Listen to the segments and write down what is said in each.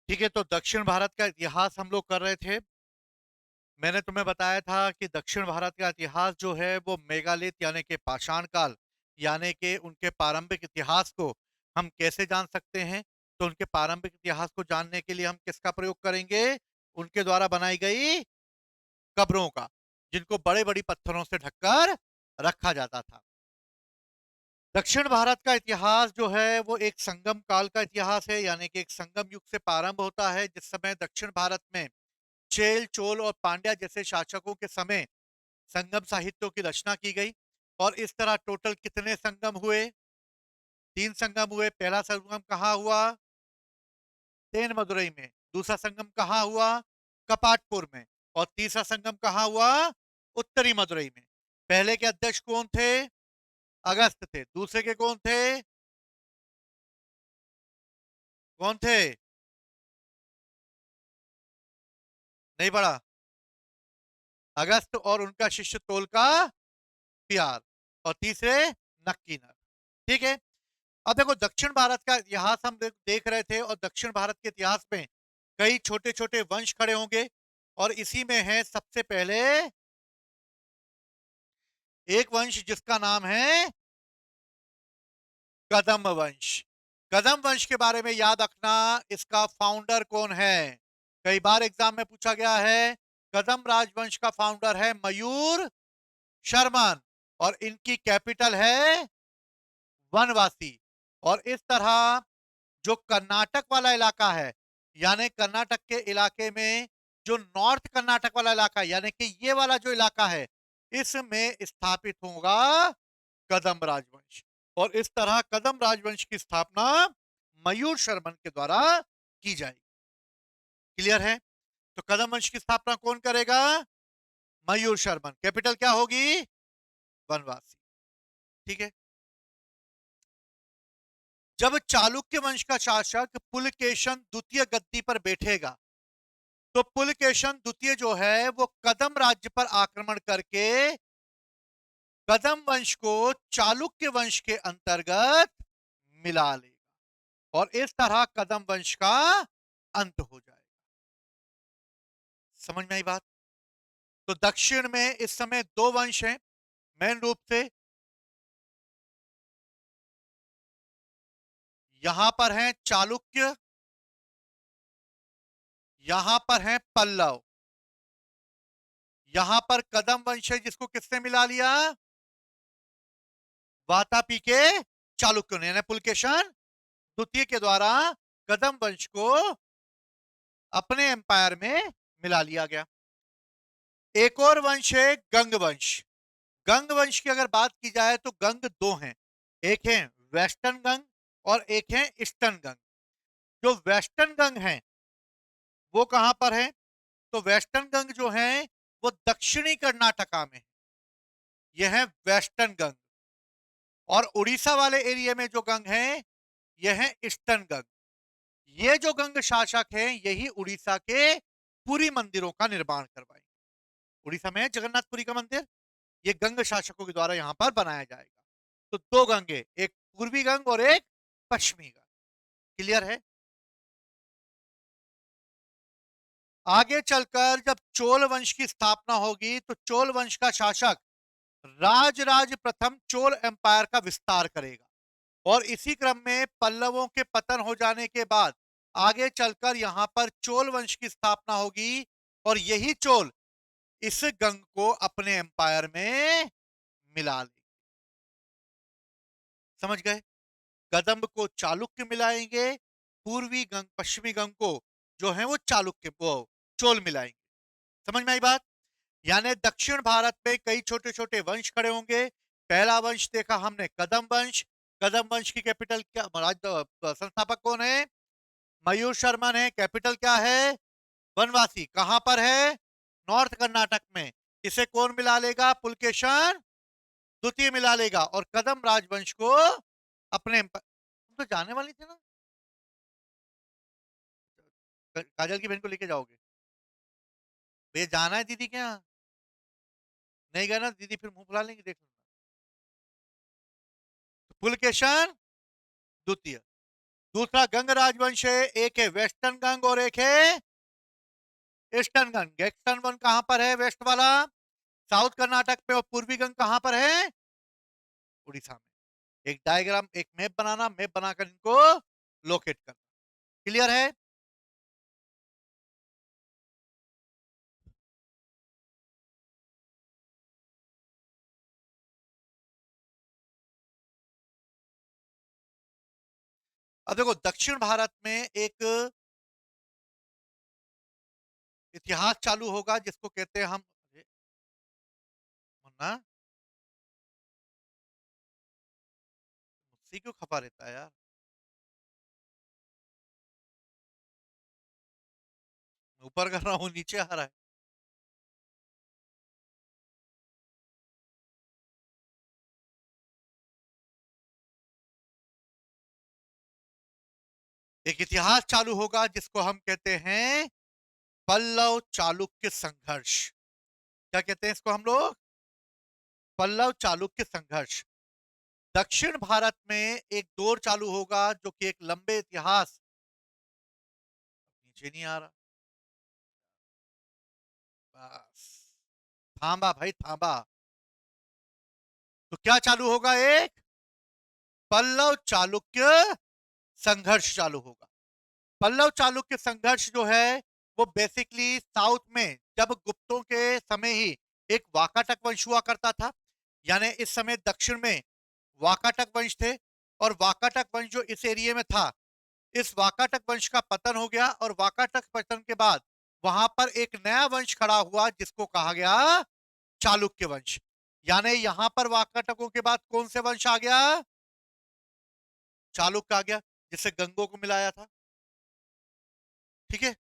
ठीक है, तो दक्षिण भारत का इतिहास हम लोग कर रहे थे। मैंने तुम्हें बताया था कि दक्षिण भारत का इतिहास जो है वो मेगालिथ यानी कि पाषाण काल, यानी कि उनके पारंपरिक इतिहास को हम कैसे जान सकते हैं। तो उनके पारंपरिक इतिहास को जानने के लिए हम किसका प्रयोग करेंगे? उनके द्वारा बनाई गई कब्रों का, जिनको बड़े बड़ी पत्थरों से ढककर रखा जाता था। दक्षिण भारत का इतिहास जो है वो एक संगम काल का इतिहास है, यानी कि एक संगम युग से प्रारंभ होता है, जिस समय दक्षिण भारत में चेल, चोल और पांड्या जैसे शासकों के समय संगम साहित्यों की रचना की गई। और इस तरह टोटल कितने संगम हुए? 3 संगम हुए। पहला संगम कहाँ हुआ? तेन मदुरई में। दूसरा संगम कहाँ हुआ? कपाटपुर में। और तीसरा संगम कहाँ हुआ? उत्तरी मदुरई में। पहले के अध्यक्ष कौन थे? अगस्त थे। दूसरे के कौन थे? कौन थे? नहीं पढ़ा? अगस्त और उनका शिष्य तोलका प्यार। और तीसरे नक्कीनर। ठीक है। अब देखो, दक्षिण भारत का इतिहास हम देख रहे थे, और दक्षिण भारत के इतिहास में कई छोटे छोटे वंश खड़े होंगे। और इसी में है सबसे पहले एक वंश जिसका नाम है कदम वंश। कदम वंश के बारे में याद रखना, इसका फाउंडर कौन है? कई बार एग्जाम में पूछा गया है। कदम राजवंश का फाउंडर है मयूर शर्मन, और इनकी कैपिटल है वनवासी। और इस तरह जो कर्नाटक वाला इलाका है, यानी कर्नाटक के इलाके में जो नॉर्थ कर्नाटक वाला इलाका है, यानी कि ये वाला जो इलाका है, इसमें स्थापित होगा कदम राजवंश। और इस तरह कदम राजवंश की स्थापना मयूर शर्मन के द्वारा की जाएगी। क्लियर है? तो कदम वंश की स्थापना कौन करेगा? मयूर शर्मन। कैपिटल क्या होगी? वनवासी। ठीक है। जब चालुक्य वंश का शासक पुलकेशन द्वितीय गद्दी पर बैठेगा, तो पुलकेशन द्वितीय जो है वो कदम राज्य पर आक्रमण करके कदम वंश को चालुक्य वंश के अंतर्गत मिला लेगा। और इस तरह कदम वंश का अंत हो जाएगा। समझ में आई बात? तो दक्षिण में इस समय दो वंश हैं मेन रूप से। यहां पर हैं चालुक्य, यहां पर हैं पल्लव। यहां पर कदम वंश है, जिसको किससे मिला लिया? वातापी के चालुक्यों ने, यानी पुलकेशन द्वितीय के द्वारा कदम वंश को अपने एम्पायर में मिला लिया गया। एक और वंश है गंग वंश। गंग वंश की अगर बात की जाए तो गंग दो हैं। एक है वेस्टर्न गंग और एक है ईस्टर्न गंग। जो वेस्टर्न गंग है वो कहां पर है? तो वेस्टर्न गंग जो है वो दक्षिणी कर्नाटका में है। यह है वेस्टर्न गंग। और उड़ीसा वाले एरिया में जो गंग है यह है ईस्टर्न गंग। ये जो गंग शासक हैं यही उड़ीसा के पुरी मंदिरों का निर्माण करवाएंगे। उड़ीसा में जगन्नाथपुरी का मंदिर, ये गंग शासकों के द्वारा यहां पर बनाया जाएगा। तो दो गंगे, एक पूर्वी गंग और एक पश्चिमी गंग। क्लियर है? आगे चलकर जब चोल वंश की स्थापना होगी तो चोल वंश का शासक राजराज प्रथम चोल एम्पायर का विस्तार करेगा। और इसी क्रम में पल्लवों के पतन हो जाने के बाद आगे चलकर यहां पर चोल वंश की स्थापना होगी। और यही चोल इस गंग को अपने एम्पायर में मिला ले। समझ गए? कदम्ब को चालुक्य मिलाएंगे, पूर्वी गंग पश्चिमी गंग को जो है वो चालुक्य वो चोल मिलाएंगे। समझ में आई बात? यानी दक्षिण भारत में कई छोटे छोटे वंश खड़े होंगे। पहला वंश देखा हमने कदम वंश। कदम वंश की कैपिटल क्या, संस्थापक कौन है? मयूर शर्मन है। कैपिटल क्या है? वनवासी। कहां पर है? नॉर्थ कर्नाटक में। इसे कौन मिला लेगा? पुलकेशन द्वितीय मिला लेगा और कदम राजवंश को अपने तुम तो जाने वाली थी ना। काजल की बहन को लेके जाओगे? भैया जाना है दीदी के यहाँ? नहीं गया ना दीदी, फिर मुंह फुला लेंगे, देख लेना। पुलकेशन द्वितीय। दूसरा गंग राजवंश है, एक है वेस्टर्न गंग और एक है ईस्टर्न गंग। वेस्टर्न गंग कहां पर है? वेस्ट वाला साउथ कर्नाटक में। और पूर्वी गंग कहां पर है? उड़ीसा में। एक डायग्राम, एक मैप बनाना, मैप बनाकर इनको लोकेट करना। क्लियर है? अब देखो, दक्षिण भारत में एक इतिहास चालू होगा जिसको कहते हैं हम, मुन्ना मुझसे क्यों खपा रहता है यार? ऊपर कर रहा हूँ, नीचे आ रहा है। एक इतिहास चालू होगा जिसको हम कहते हैं पल्लव चालुक्य संघर्ष। क्या कहते हैं इसको हम लोग? पल्लव चालुक्य संघर्ष। दक्षिण भारत में एक दौर चालू होगा जो कि एक लंबे इतिहास, नीचे नहीं आ रहा, बस थांबा भाई थांबा। तो क्या चालू होगा? एक पल्लव चालुक्य संघर्ष चालू होगा। पल्लव चालुक्य संघर्ष जो है वो बेसिकली साउथ में जब गुप्तों के समय ही एक वाकाटक वंश हुआ करता था, यानी इस समय दक्षिण में वाकाटक वंश थे। और वाकाटक वंश जो इस एरिया में था, इस वाकाटक वंश का पतन हो गया। और वाकाटक पतन के बाद वहां पर एक नया वंश खड़ा हुआ जिसको कहा गया चालुक्य वंश। यानी यहां पर वाकाटकों के बाद कौन से वंश आ गया? चालुक्य आ गया, जिससे गंगों को मिलाया था। ठीक है,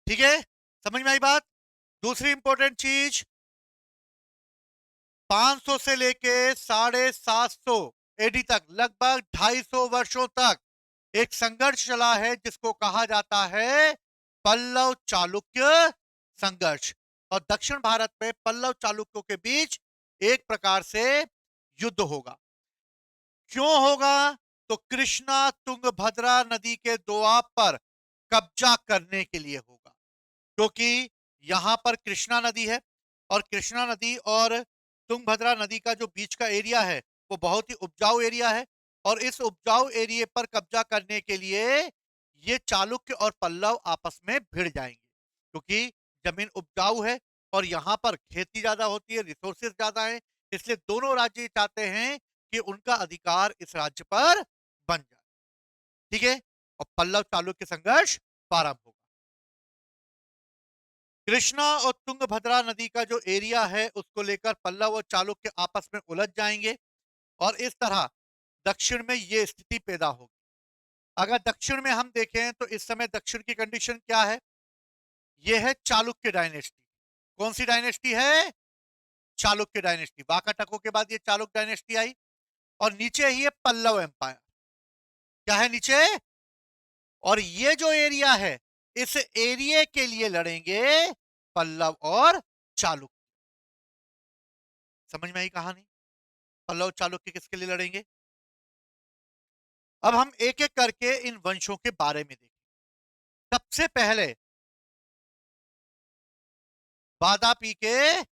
ठीक है, समझ में आई बात? दूसरी इंपॉर्टेंट चीज, 500 से लेके 750 एडी तक, लगभग 250 वर्षों तक एक संघर्ष चला है जिसको कहा जाता है पल्लव चालुक्य संघर्ष। और दक्षिण भारत में पल्लव चालुक्यों के बीच एक प्रकार से युद्ध होगा। क्यों होगा? तो कृष्णा तुंगभद्रा नदी के दोआब पर कब्जा करने के लिए होगा। क्योंकि यहां पर कृष्णा नदी है, और कृष्णा नदी और तुंगभद्रा नदी का जो बीच का एरिया है वो बहुत ही उपजाऊ एरिया है। और इस उपजाऊ एरिया पर कब्जा करने के लिए ये चालुक्य और पल्लव आपस में भिड़ जाएंगे, क्योंकि जमीन उपजाऊ है और यहाँ पर खेती ज्यादा होती है, रिसोर्सेज ज्यादा है। इसलिए दोनों राज्य चाहते हैं कि उनका अधिकार इस राज्य पर बन जाए। ठीक है, और पल्लव चालुक्य संघर्ष प्रारंभ होगा। कृष्णा और तुंगभद्रा नदी का जो एरिया है उसको लेकर पल्लव और चालुक्य आपस में उलझ जाएंगे, और इस तरह दक्षिण में ये स्थिति पैदा होगी। अगर दक्षिण में हम देखें तो इस समय दक्षिण की कंडीशन क्या है? ये है चालुक्य डायनेस्टी। कौन सी डायनेस्टी है? चालुक्य डायनेस्टी। वाकाटकों के बाद ये चालुक्य डायनेस्टी आई। और नीचे ही है पल्लव एम्पायर। क्या है नीचे? और ये जो एरिया है, इस एरिया के लिए लड़ेंगे पल्लव और चालुक्य। समझ में आई कहानी? पल्लव चालुक्य किसके लिए लड़ेंगे? अब हम एक एक करके इन वंशों के बारे में देखें। सबसे पहले बादापी के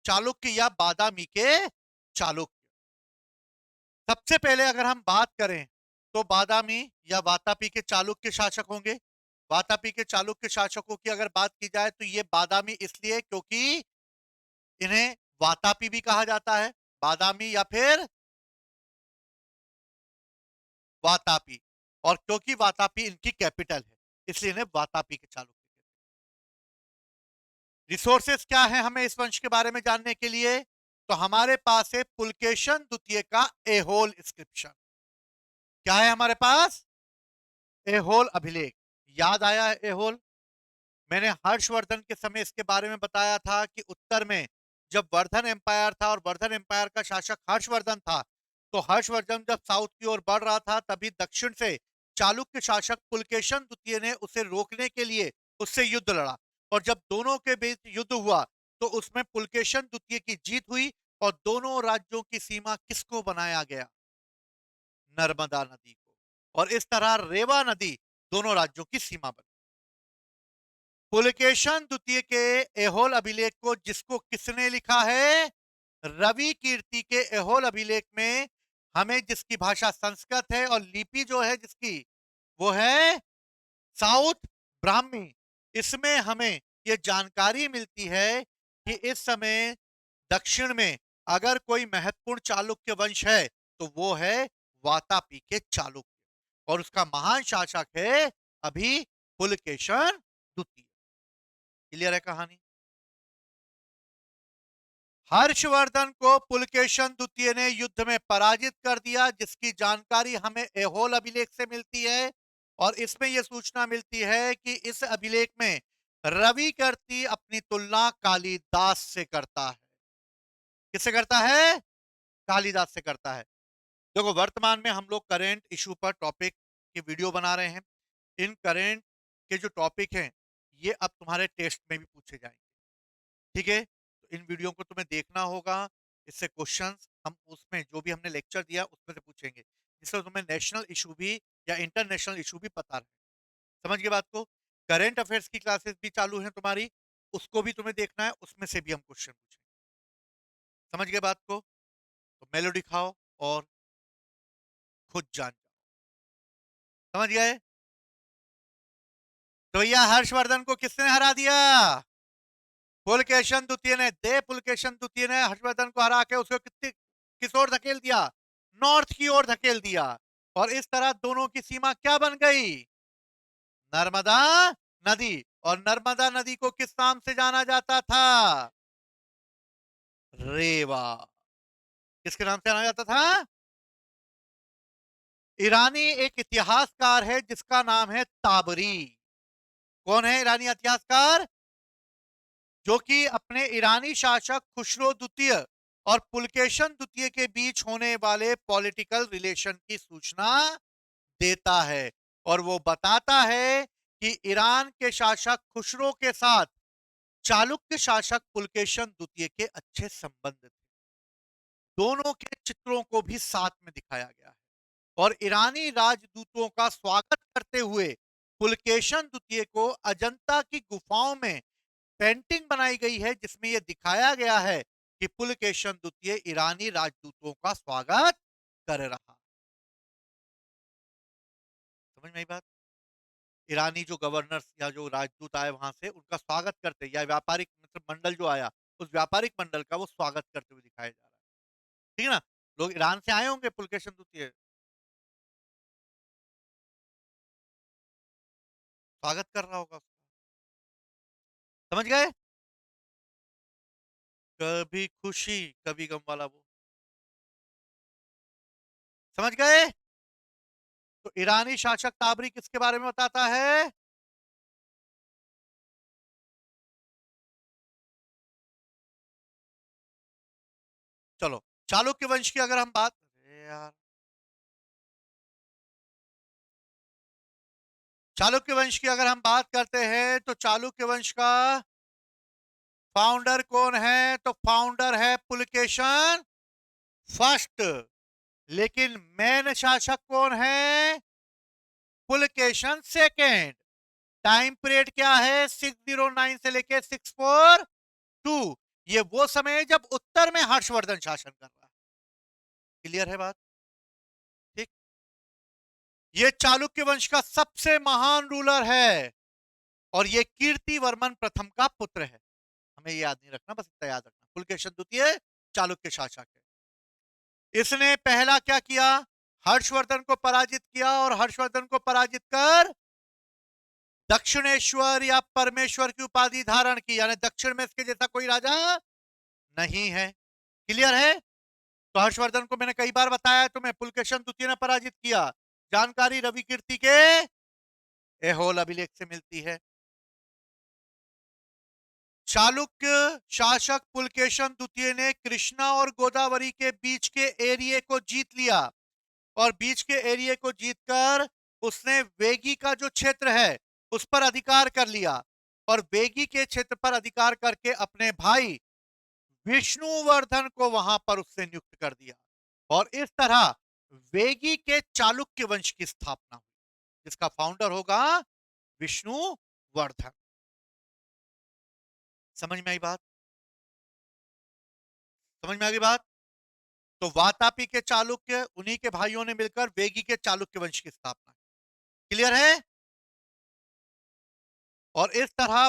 चालुक्य या बादामी के चालुक्य। सबसे पहले अगर हम बात करें तो बादामी या वातापी के चालुक्य शासक होंगे। वातापी के चालुक्य शासकों की अगर बात की जाए तो ये बादामी इसलिए क्योंकि इन्हें वातापी भी कहा जाता है, बादामी या फिर वातापी। और क्योंकि वातापी इनकी कैपिटल है इसलिए इन्हें वातापी के चालुक्य। रिसोर्सेस क्या है हमें इस वंश के बारे में जानने के लिए? तो हमारे पास है पुलकेशन द्वितीय का एहोल इंस्क्रिप्शन। क्या है हमारे पास? एहोल अभिलेख। याद आया है एहोल? मैंने हर्षवर्धन के समय इसके बारे में बताया था कि उत्तर में जब वर्धन एम्पायर था और वर्धन एम्पायर का शासक हर्षवर्धन था, तो हर्षवर्धन जब साउथ की ओर बढ़ रहा था तभी दक्षिण से चालुक्य शासक पुलकेशन द्वितीय ने उसे रोकने के लिए उससे युद्ध लड़ा। और जब दोनों के बीच युद्ध हुआ तो उसमें पुलकेशन द्वितीय की जीत हुई। और दोनों राज्यों की सीमा किसको बनाया गया? नर्मदा नदी को, और इस तरह रेवा नदी दोनों राज्यों की सीमा बनी। पुलकेशन द्वितीय के एहोल अभिलेख को जिसको किसने लिखा है? रवि कीर्ति के एहोल अभिलेख में हमें जिसकी भाषा संस्कृत है और लिपि जो है जिसकी वो है साउथ ब्राह्मी, इसमें हमें ये जानकारी मिलती है कि इस समय दक्षिण में अगर कोई महत्वपूर्ण चालुक्य वंश है तो वो है वातापी के चालुक्य, और उसका महान शासक है अभी पुलकेशन द्वितीय। क्लियर है कहानी? हर्षवर्धन को पुलकेशन द्वितीय ने युद्ध में पराजित कर दिया, जिसकी जानकारी हमें एहोल अभिलेख से मिलती है, और इसमें यह सूचना मिलती है कि इस अभिलेख में रवि कीर्ति अपनी तुलना कालिदास से करता है। किससे करता है? कालिदास से करता है। देखो, वर्तमान में हम लोग करेंट इशू पर टॉपिक की वीडियो बना रहे हैं। इन करेंट के जो टॉपिक हैं ये अब तुम्हारे टेस्ट में भी पूछे जाएंगे, ठीक है? तो इन वीडियो को तुम्हें देखना होगा, इससे क्वेश्चंस हम उसमें जो भी हमने लेक्चर दिया उसमें से पूछेंगे, जिससे तुम्हें नेशनल इशू भी या इंटरनेशनल इशू भी पता रहे। समझ गए बात को? करंट अफेयर्स की क्लासेस भी चालू है तुम्हारी, उसको भी तुम्हें देखना है, उसमें से भी हम क्वेश्चन पूछेंगे। समझ गए बात को? तो मेलोडी खाओ और खुद जान जाओ। समझ गए? तो भैया हर्षवर्धन को किसने हरा दिया? पुलकेशन द्वितीय ने। पुलकेशन द्वितीय ने हर्षवर्धन को हरा के उसको कितनी किस ओर धकेल दिया? नॉर्थ की ओर धकेल दिया, और इस तरह दोनों की सीमा क्या बन गई? नर्मदा नदी। और नर्मदा नदी को किस नाम से जाना जाता था? रेवा। किसके नाम से जाना जाता था? ईरानी एक इतिहासकार है जिसका नाम है ताबरी। कौन है ईरानी इतिहासकार? जो कि अपने ईरानी शासक खुसरो द्वितीय और पुलकेशन द्वितीय के बीच होने वाले पॉलिटिकल रिलेशन की सूचना देता है, और वो बताता है कि ईरान के शासक खुसरो के साथ चालुक्य शासक पुलकेशन द्वितीय के अच्छे संबंध थे। दोनों के चित्रों को भी साथ में दिखाया गया है, और ईरानी राजदूतों का स्वागत करते हुए पुलकेशन द्वितीय को अजंता की गुफाओं में पेंटिंग बनाई गई है, जिसमें यह दिखाया गया है कि पुलकेशन द्वितीय ईरानी राजदूतों का स्वागत कर रहा। समझ में आई बात? ईरानी जो गवर्नर्स या जो राजदूत आए वहां से उनका स्वागत करते, या व्यापारिक मतलब मंडल जो आया उस व्यापारिक मंडल का वो स्वागत करते हुए दिखाया जा रहा है। ठीक है ना? लोग ईरान से आए होंगे, पुलकेशन द्वितीय स्वागत कर रहा होगा उसका। समझ गए? कभी खुशी कभी गम वाला वो। समझ गए? तो ईरानी शासक ताबरी किसके बारे में बताता है? चलो, चालुक्य वंश की अगर हम बात, अरे यार, चालुक्य वंश की अगर हम बात करते हैं तो चालुक्य वंश का फाउंडर कौन है? तो फाउंडर है पुलकेशन फर्स्ट। लेकिन मेन शासक कौन है? पुलकेशन सेकेंड। टाइम पीरियड क्या है? 609 से लेके 642। ये वो समय है जब उत्तर में हर्षवर्धन शासन कर रहा है। क्लियर है बात? ठीक। ये चालुक्य वंश का सबसे महान रूलर है, और ये कीर्ति वर्मन प्रथम का पुत्र है। हमें ये याद नहीं रखना, बस इतना याद रखना, पुलकेशन द्वितीय चालुक्य शासक है। इसने पहला क्या किया? हर्षवर्धन को पराजित किया, और हर्षवर्धन को पराजित कर दक्षिणेश्वर या परमेश्वर की उपाधि धारण की, यानी दक्षिण में इसके जैसा कोई राजा नहीं है। क्लियर है? तो हर्षवर्धन को मैंने कई बार बताया है तुम्हें, पुलकेशन द्वितीय ने पराजित किया। जानकारी रवि कीर्ति के एहोल अभिलेख से मिलती है। चालुक्य शासक पुलकेशन द्वितीय ने कृष्णा और गोदावरी के बीच के एरिया को जीत लिया, और बीच के एरिया को जीतकर उसने वेगी का जो क्षेत्र है उस पर अधिकार कर लिया, और वेगी के क्षेत्र पर अधिकार करके अपने भाई विष्णुवर्धन को वहां पर उससे नियुक्त कर दिया, और इस तरह वेगी के चालुक्य वंश की स्थापना हुई, जिसका फाउंडर होगा विष्णुवर्धन। समझ में आई बात? समझ में आ गई बात? तो वातापी के चालुक्य, उन्हीं के भाइयों ने मिलकर वेगी के चालुक्य वंश की स्थापना। क्लियर है? और इस तरह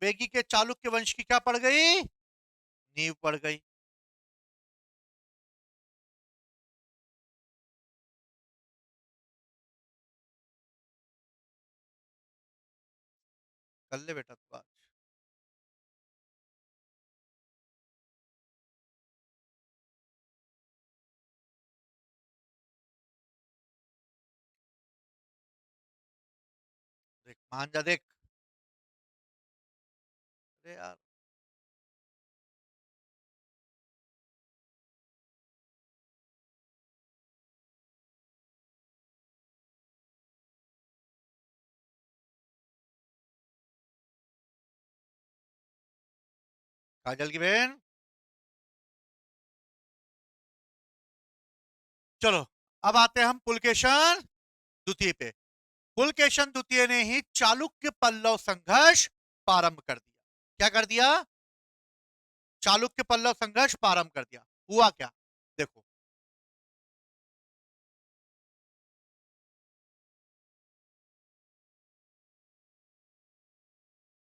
वेगी के चालुक्य वंश की क्या पड़ गई? नींव पड़ गई। कर ले बेटा तू आज। देख मान जा, देख। अरे यार, काजल की बहन, चलो अब आते हैं हम पुलकेशन द्वितीय पे। पुलकेशन द्वितीय ने ही चालुक्य पल्लव संघर्ष प्रारंभ कर दिया। क्या कर दिया? चालुक्य पल्लव संघर्ष प्रारंभ कर दिया। हुआ क्या? देखो,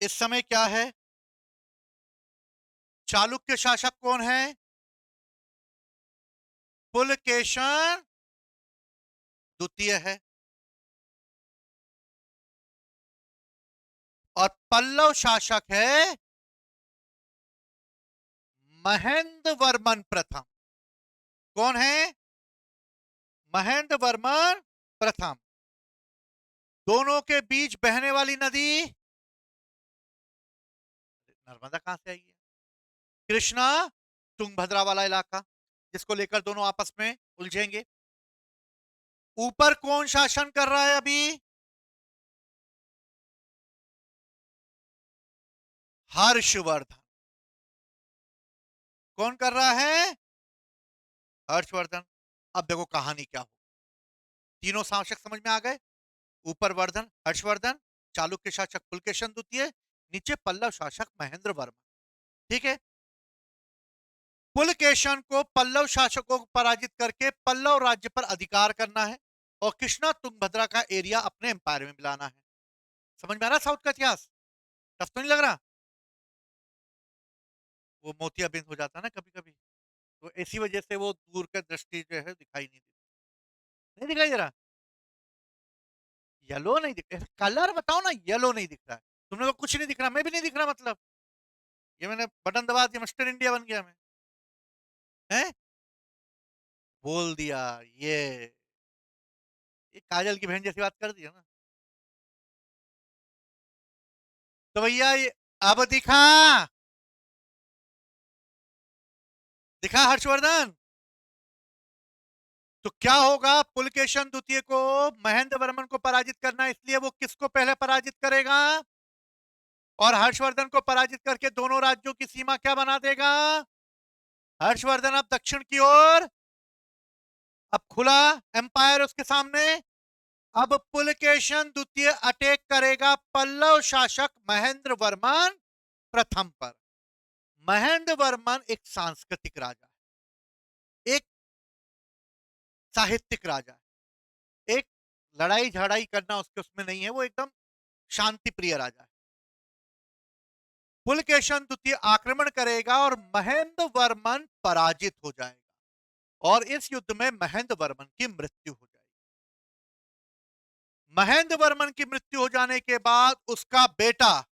इस समय क्या है? चालुक्य शासक कौन है? पुलकेशन द्वितीय है। और पल्लव शासक है महेंद्र वर्मन प्रथम। कौन है? महेंद्र वर्मन प्रथम। दोनों के बीच बहने वाली नदी नर्मदा कहां से आई है? कृष्णा, तुंगभद्रा वाला इलाका, जिसको लेकर दोनों आपस में उलझेंगे। ऊपर कौन शासन कर रहा है अभी? हर्षवर्धन। कौन कर रहा है? हर्षवर्धन। अब देखो कहानी क्या हो। तीनों शासक समझ में आ गए। ऊपर वर्धन हर्षवर्धन, चालुक्य शासक पुलकेशन द्वितीय, नीचे पल्लव शासक महेंद्र वर्मा। ठीक है। पुलकेशन को पल्लव शासकों को पराजित करके पल्लव राज्य पर अधिकार करना है और कृष्णा तुंगभद्रा का एरिया अपने एम्पायर में मिलाना है। समझ में आ रहा साउथ का इतिहास? टफ तो नहीं लग रहा? वो मोतियाबिंद हो जाता है ना कभी कभी, तो इसी वजह से वो दूर का दृष्टि जो है दिखाई नहीं देती। नहीं दिखाई दे रहा? येलो नहीं दिख रहा? कलर बताओ ना, येलो नहीं दिख रहा है। तुमने तो कुछ नहीं दिख रहा, मैं भी नहीं दिख रहा, मतलब ये मैंने बटन दबा दिया, मिस्टर इंडिया बन गया मैं। हैं? बोल दिया। ये काजल की बहन जैसी बात कर दी है ना। तो भैया अब दिखा, दिखा हर्षवर्धन। तो क्या होगा? पुलकेशन द्वितीय को महेंद्र वर्मन को पराजित करना, इसलिए वो किसको पहले पराजित करेगा? और हर्षवर्धन को पराजित करके दोनों राज्यों की सीमा क्या बना देगा? हर्षवर्धन अब दक्षिण की ओर, अब खुला एम्पायर उसके सामने। अब पुलकेशन द्वितीय अटैक करेगा पल्लव शासक महेंद्र वर्मन प्रथम पर। महेंद्र वर्मन एक सांस्कृतिक राजा है, एक साहित्यिक राजा है, एक लड़ाई झड़ाई करना उसके उसमें नहीं है, वो एकदम शांति प्रिय राजा है। पुलकेशन द्वितीय आक्रमण करेगा और महेंद्र वर्मन पराजित हो जाएगा और इस युद्ध में महेंद्र वर्मन की मृत्यु हो जाएगी। महेंद्र वर्मन की मृत्यु हो जाने के बाद उसका बेटा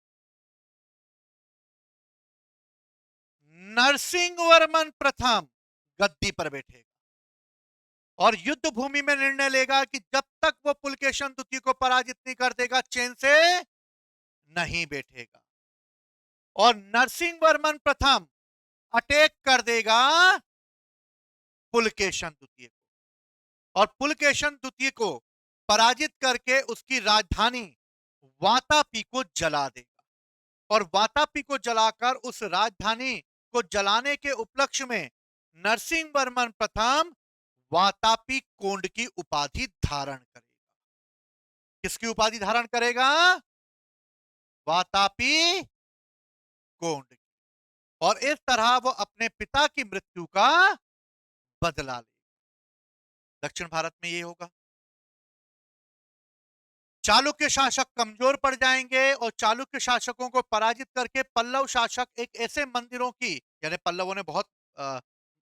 नरसिंह वर्मन प्रथम गद्दी पर बैठेगा और युद्ध भूमि में निर्णय लेगा कि जब तक वो पुलकेशन द्वितीय को पराजित नहीं कर देगा चैन से नहीं बैठेगा। और नरसिंह वर्मन प्रथम अटैक कर देगा पुलकेशन द्वितीय को और पुलकेशन द्वितीय को पराजित करके उसकी राजधानी वातापी को जला देगा और वातापी को जलाकर उस राजधानी को जलाने के उपलक्ष्य में नरसिंह वर्मन प्रथम वातापी कोंड की उपाधि धारण करेगा। किसकी उपाधि धारण करेगा? वातापी कोंड। और इस तरह वो अपने पिता की मृत्यु का बदला ले। दक्षिण भारत में ये होगा। चालुक्य शासक कमजोर पड़ जाएंगे और चालुक्य शासकों को पराजित करके पल्लव शासक एक ऐसे मंदिरों की, यानी पल्लवों ने बहुत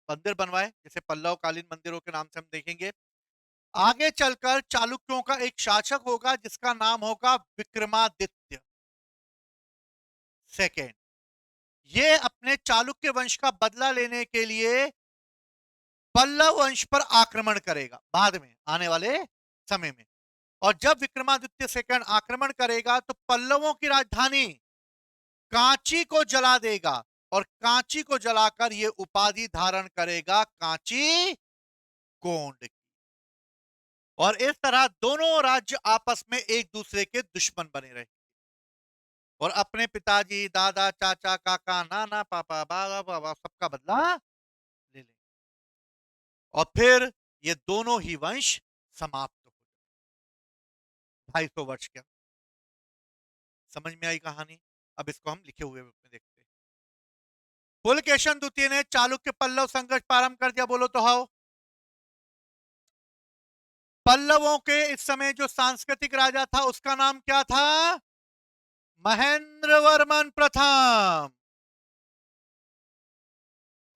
मंदिर बनवाए, जैसे पल्लव कालीन मंदिरों के नाम से हम देखेंगे। आगे चलकर चालुक्यों का एक शासक होगा जिसका नाम होगा विक्रमादित्य सेकेंड। ये अपने चालुक्य वंश का बदला लेने के लिए पल्लव वंश पर आक्रमण करेगा बाद में आने वाले समय में। और जब विक्रमादित्य सेकंड आक्रमण करेगा तो पल्लवों की राजधानी कांची को जला देगा और कांची को जलाकर यह उपाधि धारण करेगा कांची कोंड। और इस तरह दोनों राज्य आपस में एक दूसरे के दुश्मन बने रहे और अपने पिताजी, दादा, चाचा, काका, नाना, पापा, बाबा, बाबा सबका बदला ले ले। और फिर ये दोनों ही वंश समाप्त हो गए। 250 वर्ष के। समझ में आई कहानी? अब इसको हम लिखे हुए रूप में देखते हैं। पुलकेशन द्वितीय ने चालुक्य पल्लव संघर्ष प्रारंभ कर दिया। बोलो तो हाउ। पल्लवों के इस समय जो सांस्कृतिक राजा था उसका नाम क्या था? महेंद्र वर्मन प्रथम।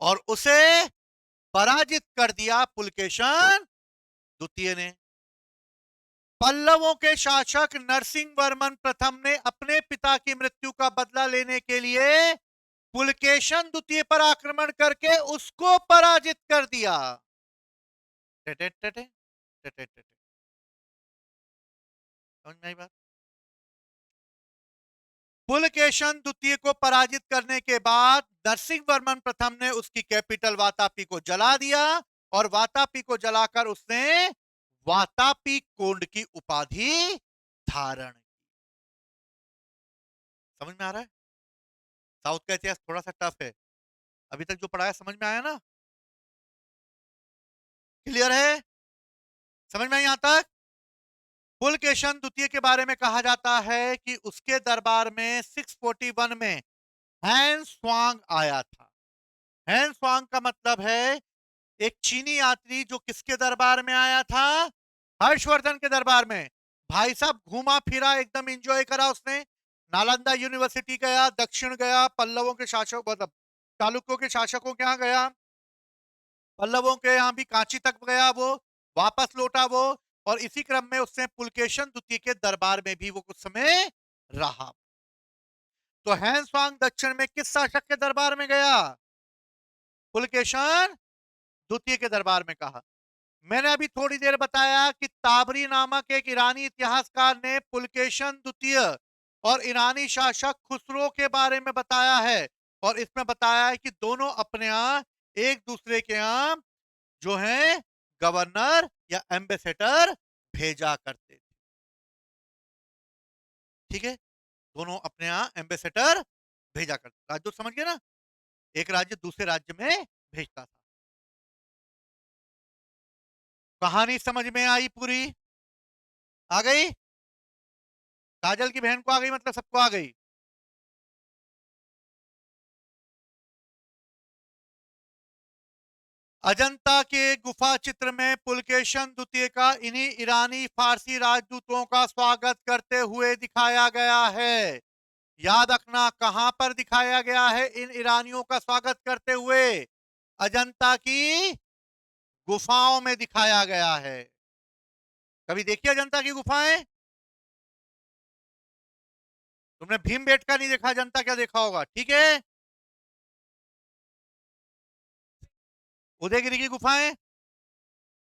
और उसे पराजित कर दिया पुलकेशन द्वितीय ने। पल्लवों के शासक नरसिंह वर्मन प्रथम ने अपने पिता की मृत्यु का बदला लेने के लिए पुलकेशन द्वितीय पर आक्रमण करके उसको पराजित कर दिया। टे टे टे टे टे। समझ में आई बात? पुलकेशन द्वितीय को पराजित करने के बाद नरसिंह वर्मन प्रथम ने उसकी कैपिटल वातापी को जला दिया और वातापी को जलाकर उसने वातापी कोंड की उपाधि धारण। समझ में आ रहा है? साउथ का इतिहास थोड़ा सा टफ है। अभी तक जो पढ़ाया समझ में आया ना? क्लियर है? समझ में आई यहां तक? पुलकेशन द्वितीय के बारे में कहा जाता है कि उसके दरबार में 641 में हैन स्वांग आया था। हैन स्वांग का मतलब है एक चीनी यात्री जो किसके दरबार में आया था? हर्षवर्धन के दरबार में। भाई साहब घूमा फिरा, एकदम एंजॉय करा उसने। नालंदा यूनिवर्सिटी गया, दक्षिण गया, पल्लवों के शासक मतलब चालुक्यों के शासकों के यहाँ गया, पल्लवों के यहाँ भी कांची तक गया वो, वापस लौटा वो। और इसी क्रम में उसने पुलकेशन द्वितीय के दरबार में भी वो कुछ समय रहा। तो हैंसवांग दक्षिण में किस शासक के दरबार में गया? पुलकेशन द्वितीय के दरबार में। कहा मैंने अभी थोड़ी देर बताया कि ताबरी नामक एक ईरानी इतिहासकार ने पुलकेशन द्वितीय और ईरानी शासक खुसरो के बारे में बताया है। और इसमें बताया है कि दोनों अपने यहां एक दूसरे के यहां जो है गवर्नर या एम्बेसडर भेजा करते थे। ठीक है, दोनों अपने यहां एम्बेसडर भेजा करते। राजदूत समझ गए ना? एक राज्य दूसरे राज्य में भेजता था। कहानी समझ में आई पूरी? आ गई? काजल की बहन को आ गई मतलब सबको आ गई? अजंता के गुफा चित्र में पुलकेशन द्वितीय का इन्हीं ईरानी फारसी राजदूतों का स्वागत करते हुए दिखाया गया है। याद रखना कहां पर दिखाया गया है इन ईरानियों का स्वागत करते हुए? अजंता की गुफाओं में दिखाया गया है। कभी देखिए अजंता की गुफाएं? तुमने भीमबेटका नहीं देखा, अजंता क्या देखा होगा? ठीक है। उदयगिरी की गुफाएं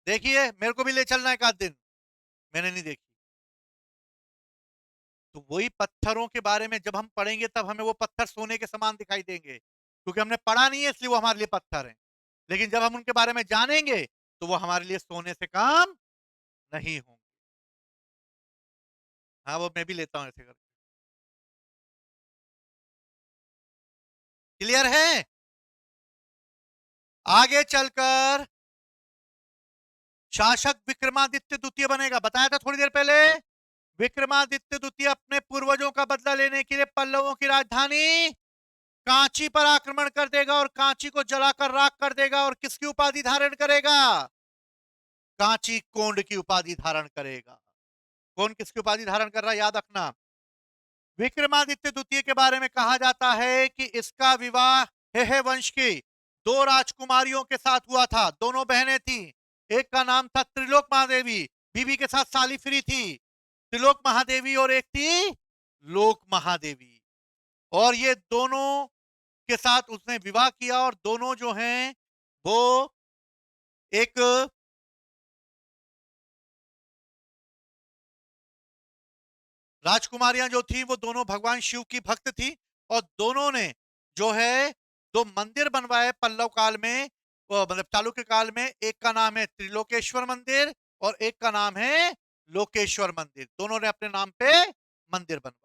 देखिए, मेरे को भी ले चलना है एक आध दिन। मैंने नहीं देखी। तो वही पत्थरों के बारे में जब हम पढ़ेंगे तब हमें वो पत्थर सोने के समान दिखाई देंगे, क्योंकि हमने पढ़ा नहीं है इसलिए वो हमारे लिए पत्थर हैं। लेकिन जब हम उनके बारे में जानेंगे तो वो हमारे लिए सोने से काम नहीं होंगे। हाँ, वो मैं भी लेता हूं ऐसे करके। क्लियर है? आगे चलकर शासक विक्रमादित्य द्वितीय बनेगा, बताया था थोड़ी देर पहले। विक्रमादित्य द्वितीय अपने पूर्वजों का बदला लेने के लिए पल्लवों की राजधानी कांची पर आक्रमण कर देगा और कांची को जलाकर राख कर देगा, और किसकी उपाधि धारण करेगा? कांची कोंड की उपाधि धारण करेगा। कौन किसकी उपाधि धारण कर रहा है, याद रखना। विक्रमादित्य द्वितीय के बारे में कहा जाता है कि इसका विवाह हेहे वंश की दो राजकुमारियों के साथ हुआ था। दोनों बहनें थी, एक का नाम था त्रिलोक महादेवी, बीवी के साथ सालिफ्री थी त्रिलोक महादेवी, और एक थी लोक महादेवी। और ये दोनों के साथ उसने विवाह किया, और दोनों जो हैं वो एक राजकुमारियां जो थी वो दोनों भगवान शिव की भक्त थी, और दोनों ने जो है दो मंदिर बनवाए पल्लव काल में, मतलब चालुक्य काल में। एक का नाम है त्रिलोकेश्वर मंदिर और एक का नाम है लोकेश्वर मंदिर। दोनों ने अपने नाम पे मंदिर बनवाए।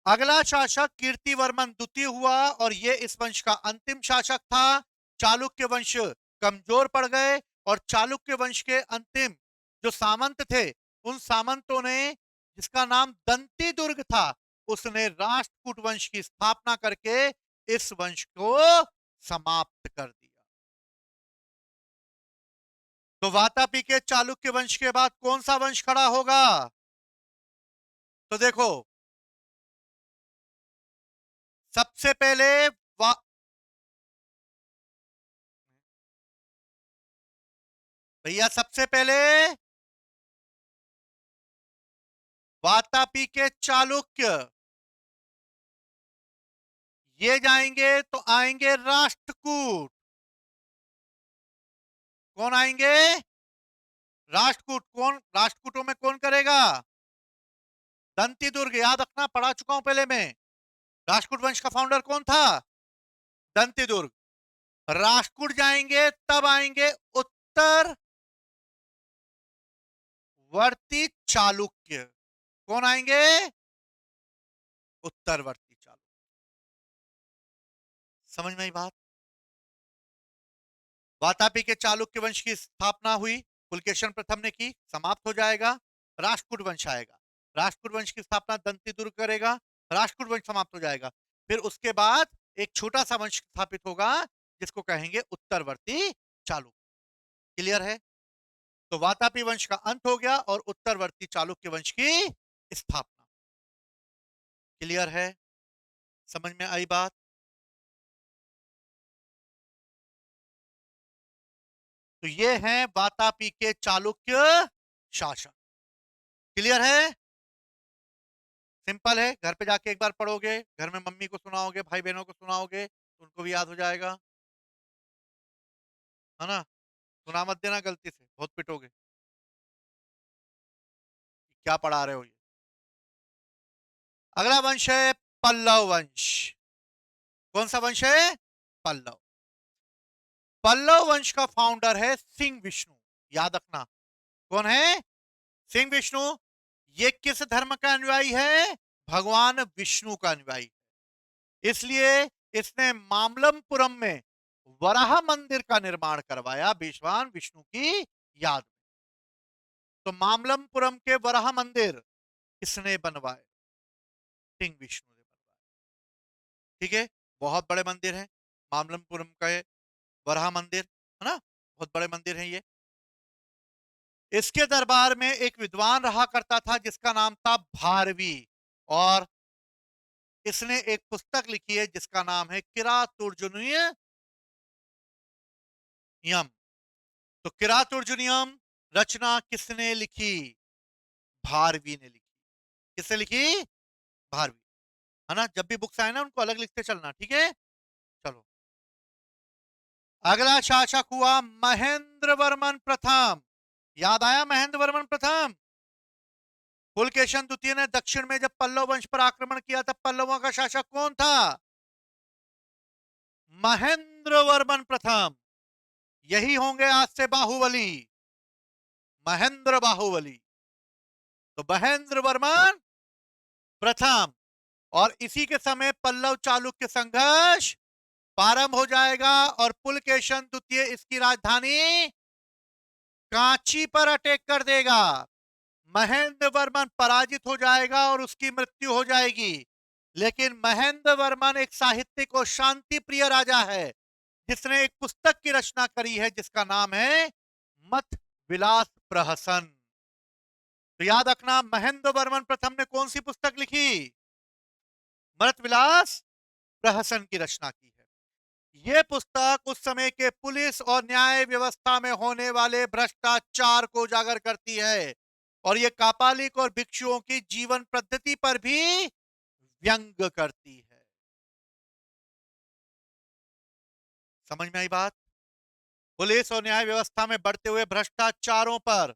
अगला शासक कीर्तिवर्मन द्वितीय हुआ, और ये इस वंश का अंतिम शासक था। चालुक्य वंश कमजोर पड़ गए, और चालुक्य वंश के अंतिम जो सामंत थे, उन सामंतों ने, जिसका नाम दंती दुर्ग था, उसने राष्ट्रकूट वंश की स्थापना करके इस वंश को समाप्त कर दिया। तो वातापी के चालुक्य वंश के बाद कौन सा वंश खड़ा होगा? तो देखो, सबसे पहले वा भैया सबसे पहले वातापी के चालुक्य, ये जाएंगे तो आएंगे राष्ट्रकूट। कौन आएंगे? राष्ट्रकूट। कौन राष्ट्रकूटों में कौन करेगा? दंती दुर्ग, याद रखना, पढ़ा चुका हूं पहले मैं। राष्ट्रकूट वंश का फाउंडर कौन था? दंती दुर्ग। राष्ट्रकूट जाएंगे तब आएंगे उत्तरवर्ती चालुक्य। कौन आएंगे? उत्तरवर्ती चालुक्य। समझ में आई बात? वातापी के चालुक्य वंश की स्थापना हुई, पुलकेशन प्रथम ने की, समाप्त हो जाएगा, राष्ट्रकूट वंश आएगा। राष्ट्रकूट वंश की स्थापना दंती दुर्ग करेगा, राष्ट्रकूट वंश समाप्त हो जाएगा। फिर उसके बाद एक छोटा सा वंश स्थापित होगा जिसको कहेंगे उत्तरवर्ती चालुक्य। क्लियर है? तो वातापी वंश का अंत हो गया और उत्तरवर्ती चालुक्य वंश की स्थापना। क्लियर है? समझ में आई बात? तो ये हैं वातापी के चालुक्य शासक। क्लियर है? सिंपल है, घर पे जाके एक बार पढ़ोगे, घर में मम्मी को सुनाओगे, भाई बहनों को सुनाओगे, तो उनको भी याद हो जाएगा, है ना? सुना मत देना गलती से, बहुत पिटोगे। क्या पढ़ा रहे हो ये? अगला वंश है पल्लव वंश। कौन सा वंश है? पल्लव। पल्लव वंश का फाउंडर है सिंह विष्णु। याद रखना, कौन है? सिंह विष्णु। ये किस धर्म का अनुयायी है? भगवान विष्णु का अनुयायी। इसलिए इसने मामल्लपुरम में वराह मंदिर का निर्माण करवाया भगवान विष्णु की याद में। तो मामल्लपुरम के वराह मंदिर किसने बनवाए? सिंह विष्णु ने बनवाए। ठीक है, बहुत बड़े मंदिर हैं मामल्लपुरम का वराह मंदिर, है ना? बहुत बड़े मंदिर हैं ये। इसके दरबार में एक विद्वान रहा करता था जिसका नाम था भारवी, और इसने एक पुस्तक लिखी है जिसका नाम है किरातुर्जुनीयम। तो किरातुर्जुनीयम रचना किसने लिखी? भारवी ने लिखी। किसने लिखी? भारवी। है ना? जब भी बुक्स आए ना उनको अलग लिखते चलना, ठीक है? चलो, अगला शासक हुआ महेंद्र वर्मन प्रथम। याद आया महेंद्र वर्मन प्रथम? पुलकेशन द्वितीय ने दक्षिण में जब पल्लव वंश पर आक्रमण किया तब पल्लवों का शासक कौन था? महेंद्र वर्मन प्रथम। यही होंगे आज से बाहुबली, महेंद्र बाहुबली। तो महेंद्र वर्मन प्रथम, और इसी के समय पल्लव चालुक्य संघर्ष प्रारंभ हो जाएगा, और पुलकेशन द्वितीय इसकी राजधानी कांची पर अटैक कर देगा, महेंद्र वर्मन पराजित हो जाएगा और उसकी मृत्यु हो जाएगी। लेकिन महेंद्र वर्मन एक साहित्यिक और शांति प्रिय राजा है, जिसने एक पुस्तक की रचना करी है जिसका नाम है मत विलास प्रहसन। तो याद रखना, महेंद्र वर्मन प्रथम ने कौन सी पुस्तक लिखी? मत विलास प्रहसन की रचना की है। यह पुस्तक उस समय के पुलिस और न्याय व्यवस्था में होने वाले भ्रष्टाचार को उजागर करती है, और यह कापालिक और भिक्षुओं की जीवन पद्धति पर भी व्यंग करती है। समझ में आई बात? पुलिस और न्याय व्यवस्था में बढ़ते हुए भ्रष्टाचारों पर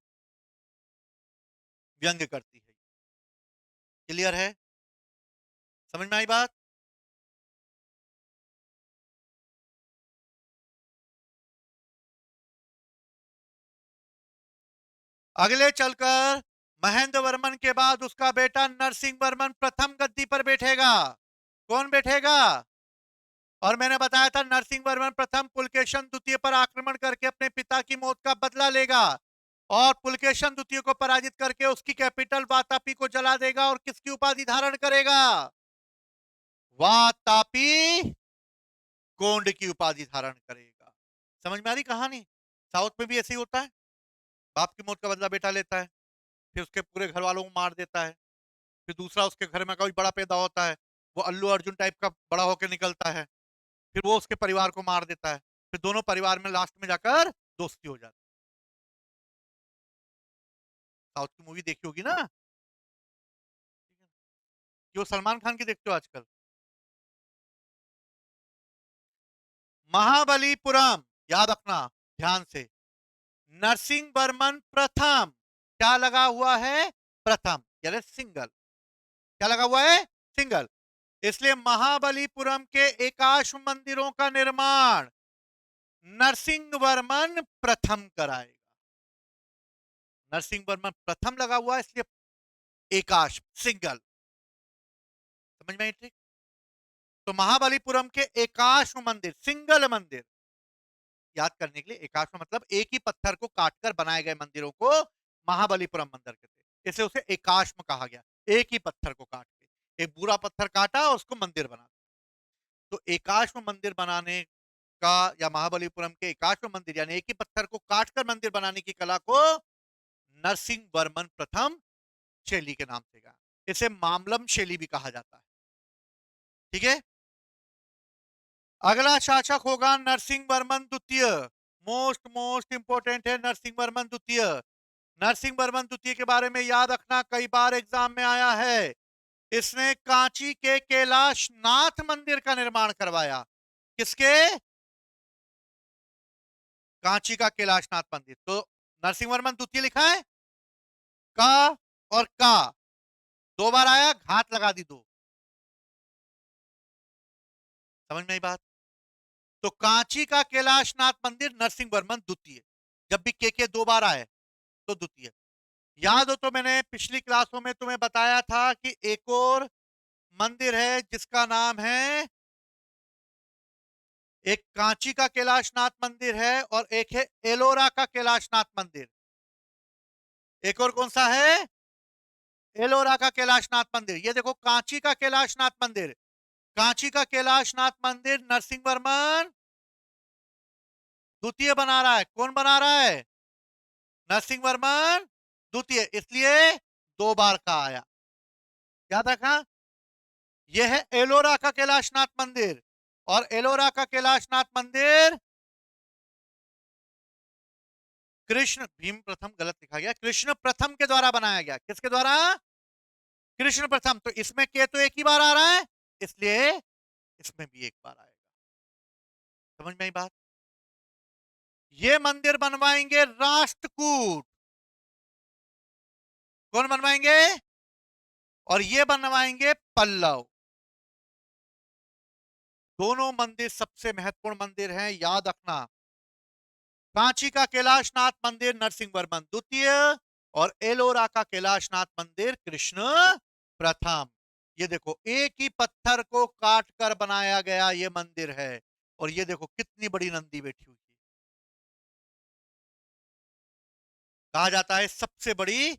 व्यंग करती है। क्लियर है? समझ में आई बात? अगले चलकर महेंद्र वर्मन के बाद उसका बेटा नरसिंह वर्मन प्रथम गद्दी पर बैठेगा। कौन बैठेगा? और मैंने बताया था नरसिंह वर्मन प्रथम पुलकेशन द्वितीय पर आक्रमण करके अपने पिता की मौत का बदला लेगा, और पुलकेशन द्वितीय को पराजित करके उसकी कैपिटल वातापी को जला देगा, और किसकी उपाधि धारण करेगा? वातापी गोंड की उपाधि धारण करेगा। समझ में आ रही कहानी? साउथ में भी ऐसे ही होता है, बाप की मौत का बदला बेटा लेता है, फिर उसके पूरे घर वालों को मार देता है, फिर दूसरा उसके घर में कोई बड़ा पैदा होता है, वो अल्लू अर्जुन टाइप का बड़ा होकर निकलता है, फिर वो उसके परिवार को मार देता है, फिर दोनों परिवार में लास्ट में जाकर दोस्ती हो जाती है। साउथ की मूवी देखी होगी ना? जो सलमान खान की देखते हो आजकल। महाबलीपुरम, याद रखना ध्यान से, नरसिंह वर्मन प्रथम, क्या लगा हुआ है? प्रथम, यानी सिंगल। क्या लगा हुआ है? सिंगल। इसलिए महाबलीपुरम के एकाश्म मंदिरों का निर्माण नरसिंह वर्मन प्रथम कराएगा। नरसिंह वर्मन प्रथम लगा हुआ है, इसलिए एकाश्म, सिंगल। समझ में आई ट्रिक? तो महाबलीपुरम के एकाश्म मंदिर, सिंगल मंदिर, याद करने के लिए, एकाश्म मतलब एक ही पत्थर को काटकर बनाए गए मंदिरों को महाबलीपुरम मंदिर कहते हैं। इसे उसे एकाश्म कहा गया, एक ही पत्थर को काट के एक बुरा पत्थर काटा और उसको मंदिर बना। तो एकाश्म मंदिर बनाने का, या महाबलीपुरम के एकाश्म मंदिर यानी एक ही पत्थर को काटकर मंदिर बनाने की कला को नरसिंह वर्मन प्रथम शैली के नाम से गया। इसे मामलम शैली भी कहा जाता है। ठीक है? अगला शासक होगा नरसिंह वर्मन द्वितीय। मोस्ट मोस्ट इंपोर्टेंट है नरसिंह वर्मन द्वितीय। नरसिंह वर्मन द्वितीय के बारे में याद रखना, कई बार एग्जाम में आया है। इसने कांची के कैलाश नाथ मंदिर का निर्माण करवाया। किसके? कांची का कैलाशनाथ मंदिर। तो नरसिंह वर्मन द्वितीय लिखा है, का और का दो बार आया, घात लगा दी दो। समझ में आई बात? तो कांची का कैलाशनाथ मंदिर नरसिंह वर्मन द्वितीय। जब भी के दो बार आए तो द्वितीय। याद हो तो मैंने पिछली क्लासों में तुम्हें बताया था कि एक और मंदिर है जिसका नाम है, एक कांची का कैलाशनाथ मंदिर है और एक है एलोरा का कैलाशनाथ मंदिर। एक और कौन सा है? एलोरा का कैलाशनाथ मंदिर। ये देखो कांची का कैलाशनाथ मंदिर, कांची का कैलाशनाथ मंदिर नरसिंह वर्मन द्वितीय बना रहा है। कौन बना रहा है? नरसिंह वर्मन द्वितीय, इसलिए दो बार का आया। याद रखा? यह है एलोरा का कैलाशनाथ मंदिर, और एलोरा का कैलाशनाथ मंदिर कृष्ण भीम प्रथम, गलत लिखा गया, कृष्ण प्रथम के द्वारा बनाया गया। किसके द्वारा? कृष्ण प्रथम। तो इसमें के तो एक ही बार आ रहा है, इसलिए इसमें भी एक बार आएगा। समझ में आई बात? ये मंदिर बनवाएंगे राष्ट्रकूट। कौन बनवाएंगे? और ये बनवाएंगे पल्लव। दोनों मंदिर सबसे महत्वपूर्ण मंदिर हैं, याद रखना। कांची का कैलाशनाथ मंदिर नरसिंह वर्मन द्वितीय, और एलोरा का कैलाशनाथ मंदिर कृष्ण प्रथम। ये देखो एक ही पत्थर को काट कर बनाया गया ये मंदिर है, और ये देखो कितनी बड़ी नंदी बैठी हुई है। कहा जाता है सबसे बड़ी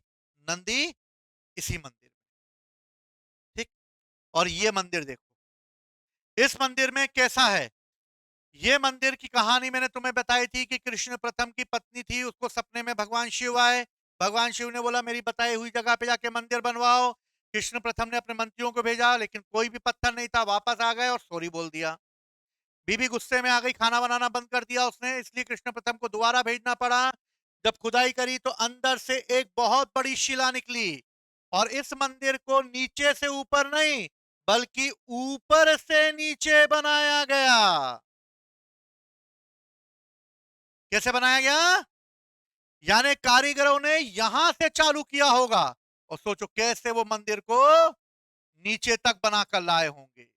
नंदी इसी मंदिर में। ठीक। और ये मंदिर देखो, इस मंदिर में कैसा है। ये मंदिर की कहानी मैंने तुम्हें बताई थी कि कृष्ण प्रथम की पत्नी थी, उसको सपने में भगवान शिव आए। भगवान शिव ने बोला मेरी बताई हुई जगह पे जाके मंदिर बनवाओ। कृष्ण प्रथम ने अपने मंत्रियों को भेजा, लेकिन कोई भी पत्थर नहीं था। वापस आ गए और सॉरी बोल दिया। बीबी गुस्से में आ गई, खाना बनाना बंद कर दिया उसने, इसलिए कृष्ण प्रथम को दोबारा भेजना पड़ा। जब खुदाई करी तो अंदर से एक बहुत बड़ी शिला निकली, और इस मंदिर को नीचे से ऊपर नहीं, बल्कि ऊपर से नीचे बनाया गया। कैसे बनाया गया? यानी कारीगरों ने यहां से चालू किया होगा, और सोचो कैसे वो मंदिर को नीचे तक बनाकर लाए होंगे,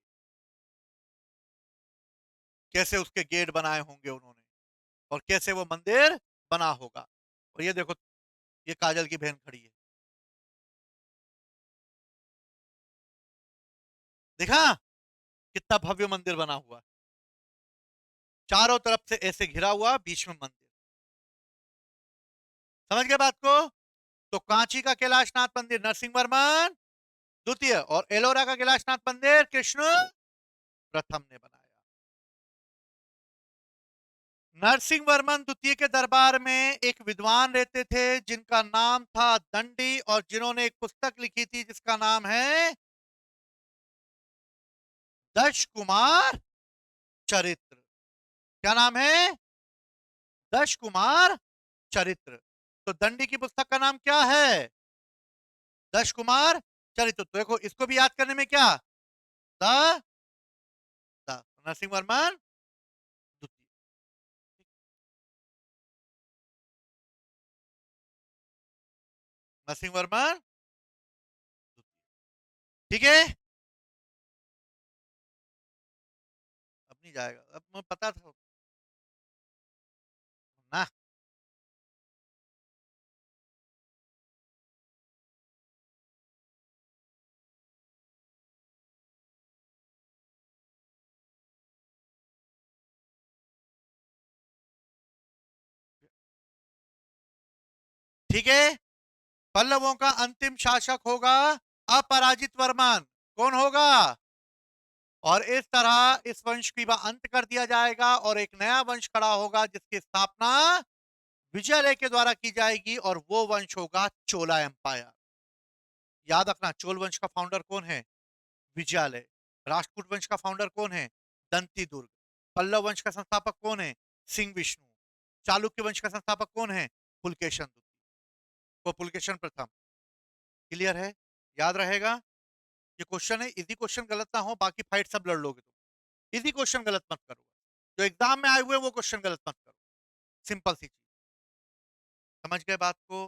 कैसे उसके गेट बनाए होंगे उन्होंने, और कैसे वो मंदिर बना होगा। और ये देखो, ये काजल की बहन खड़ी है, देखा कितना भव्य मंदिर बना हुआ, चारों तरफ से ऐसे घिरा हुआ, बीच में मंदिर। समझ गए बात को? तो कांची का कैलाशनाथ मंदिर नरसिंह वर्मन द्वितीय, और एलोरा का कैलाशनाथ मंदिर कृष्ण प्रथम ने बनाया। नरसिंह वर्मन द्वितीय के दरबार में एक विद्वान रहते थे जिनका नाम था दंडी, और जिन्होंने एक पुस्तक लिखी थी जिसका नाम है दश कुमार चरित्र। क्या नाम है? दश कुमार चरित्र। तो दंडी की पुस्तक का नाम क्या है? दश कुमार चरित्र। तो देखो इसको भी याद करने में क्या, द द नरसिंह वर्मन द्वितीय। नरसिंह वर्मन द्वितीय। ठीक है। अब नहीं जाएगा, अब मुझे पता था ना। ठीक है। पल्लवों का अंतिम शासक होगा अपराजित वर्मन। कौन होगा? और इस तरह इस वंश की अंत कर दिया जाएगा, और एक नया वंश खड़ा होगा जिसकी स्थापना विजयलय के द्वारा की जाएगी, और वो वंश होगा चोला एम्पायर। याद रखना, चोल वंश का फाउंडर कौन है? विजयालय। राष्ट्रकूट वंश का फाउंडर कौन है? दंती दुर्ग। पल्लव वंश का संस्थापक कौन है? सिंह विष्णु। चालुक्य वंश का संस्थापक कौन है? पुलकेशन को पुलकेशन प्रथम। क्लियर है? याद रहेगा। ये क्वेश्चन है, इजी क्वेश्चन गलत ना हो, बाकी फाइट सब लड़ लोगे तुम। इजी क्वेश्चन गलत मत करो, जो एग्जाम में आए हुए वो क्वेश्चन गलत मत करो। सिंपल सी चीज। समझ गए बात को?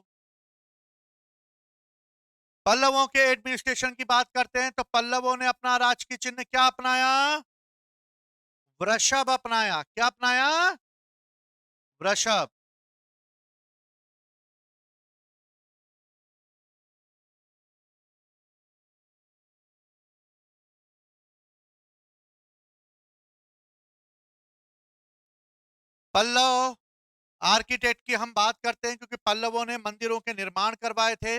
पल्लवों के एडमिनिस्ट्रेशन की बात करते हैं तो पल्लवों ने अपना राजकीय चिन्ह क्या अपनाया? वृषभ अपनाया। क्या अपनाया? वृषभ। पल्लव आर्किटेक्ट की हम बात करते हैं क्योंकि पल्लवों ने मंदिरों के निर्माण करवाए थे।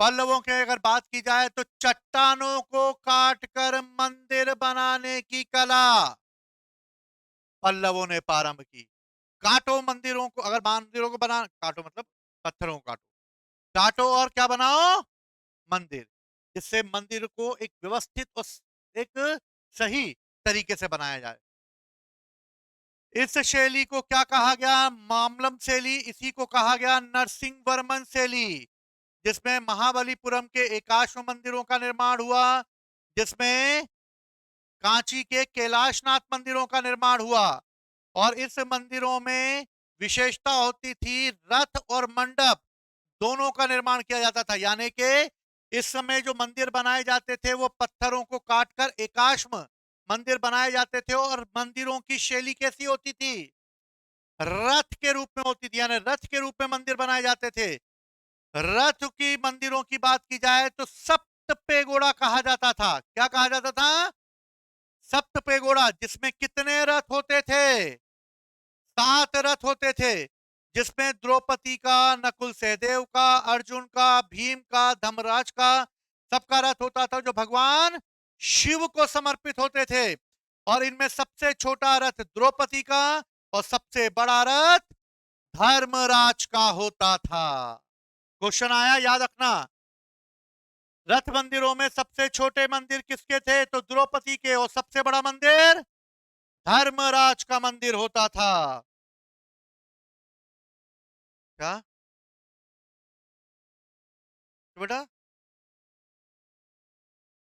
पल्लवों की अगर बात की जाए तो चट्टानों को काटकर मंदिर बनाने की कला पल्लवों ने प्रारंभ की। काटो मंदिरों को, अगर मंदिरों को बना, काटो मतलब पत्थरों को काटो, काटो और क्या बनाओ? मंदिर। जिससे मंदिर को एक व्यवस्थित और एक सही तरीके से बनाया जाए। इस शैली को क्या कहा गया? मामलम शैली। इसी को कहा गया नरसिंह वर्मन शैली, जिसमें महाबलीपुरम के एकाश्म मंदिरों का निर्माण हुआ, जिसमें कांची के कैलाशनाथ मंदिरों का निर्माण हुआ। और इस मंदिरों में विशेषता होती थी, रथ और मंडप दोनों का निर्माण किया जाता था। यानी कि इस समय जो मंदिर बनाए जाते थे वो पत्थरों को काटकर एकाश्म मंदिर बनाए जाते थे, और मंदिरों की शैली कैसी होती थी? रथ के रूप में होती थी, यानी रथ के रूप में मंदिर बनाए जाते थे। रथ की मंदिरों की बात की जाए तो सप्त पेगोड़ा कहा जाता था। क्या कहा जाता था? सप्त पेगोड़ा। जिसमें कितने रथ होते थे? 7 रथ होते थे। जिसमें द्रौपदी का, नकुल सहदेव का, अर्जुन का, भीम का, धर्मराज का, सबका रथ होता था जो भगवान शिव को समर्पित होते थे। और इनमें सबसे छोटा रथ द्रौपदी का और सबसे बड़ा रथ धर्मराज का होता था। क्वेश्चन आया, याद रखना। रथ मंदिरों में सबसे छोटे मंदिर किसके थे? तो द्रौपदी के। और सबसे बड़ा मंदिर धर्मराज का मंदिर होता था। क्या बेटा?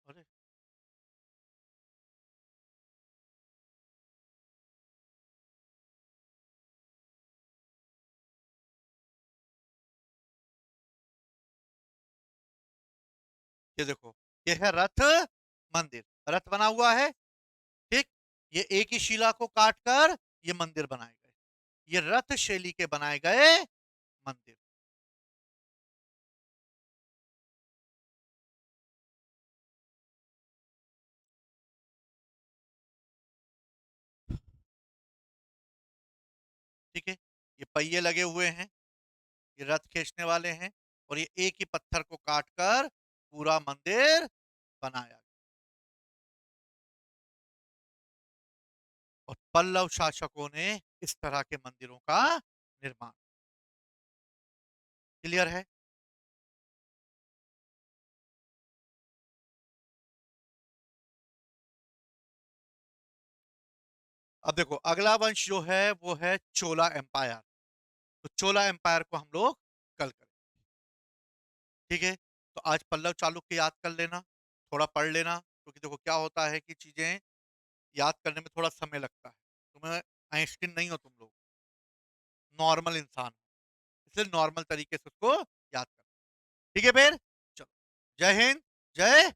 अरे ये देखो, ये है रथ मंदिर। रथ बना हुआ है, ठीक। ये एक ही शिला को काटकर ये मंदिर बनाए गए। ये रथ शैली के बनाए गए मंदिर। ठीक है, ये पहिए लगे हुए हैं, ये रथ खींचने वाले हैं, और ये एक ही पत्थर को काटकर पूरा मंदिर बनाया। और पल्लव शासकों ने इस तरह के मंदिरों का निर्माण। क्लियर है? अब देखो, अगला वंश जो है वो है चोला एम्पायर। तो चोला एम्पायर को हम लोग कल करें। ठीक है, तो आज पल्लव चालुक्य याद कर लेना, थोड़ा पढ़ लेना, क्योंकि देखो क्या होता है कि चीजें याद करने में थोड़ा समय लगता है। तुम्हें आइंस्टीन नहीं हो तुम लोग, नॉर्मल इंसान हो, इसलिए नॉर्मल तरीके से उसको याद कर। ठीक है फिर, चलो, जय हिंद, जय